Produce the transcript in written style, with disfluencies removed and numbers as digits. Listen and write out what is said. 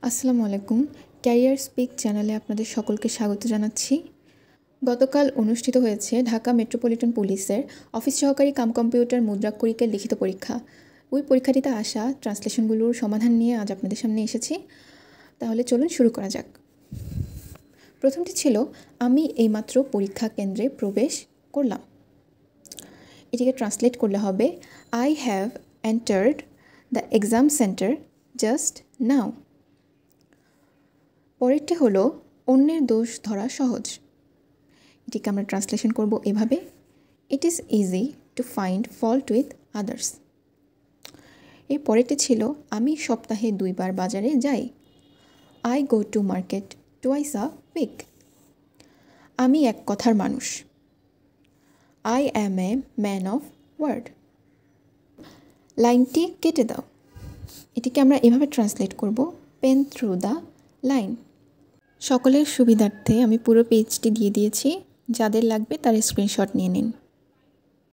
আসসালামু আলাইকুম। Career speak চ্যানেলে আপনাদের সকলকে স্বাগত জানাচ্ছি। গতকাল অনুষ্ঠিত হয়েছে ঢাকা মেট্রোপলিটন পুলিশের অফিস সহকারী কাম কম্পিউটার মুদ্রাক্ষরিকের লিখিত পরীক্ষা। ওই পরীক্ষাটিতে আসা ট্রান্সলেশনগুলোর সমাধান নিয়ে আজ আপনাদের সামনে এসেছি। তাহলে চলুন শুরু করা যাক। প্রথমটি ছিল, আমি এইমাত্র পরীক্ষা কেন্দ্রে প্রবেশ করলাম। এটিকে ট্রান্সলেট করলে হবে, I have entered the exam centre just now. পরেরটি হলো, অন্যের দোষ ধরা সহজ। এটিকে আমরা ট্রান্সলেশন করব এভাবে, it is easy to find fault with others. এর পরেরটি ছিল, আমি সপ্তাহে 2 বার বাজারে যাই। I go to market twice a week. আমি এক কথার মানুষ। I am a man of word. লাইনটি কেটে দাও। এটিকে আমরা এভাবে ট্রান্সলেট করব, পেন থ্রু দ্য লাইন। সকলের সুবিধার্থে আমি পুরো পেজটি দিয়ে দিয়েছি, যাদের লাগবে তার স্ক্রিনশট নিয়ে নিন।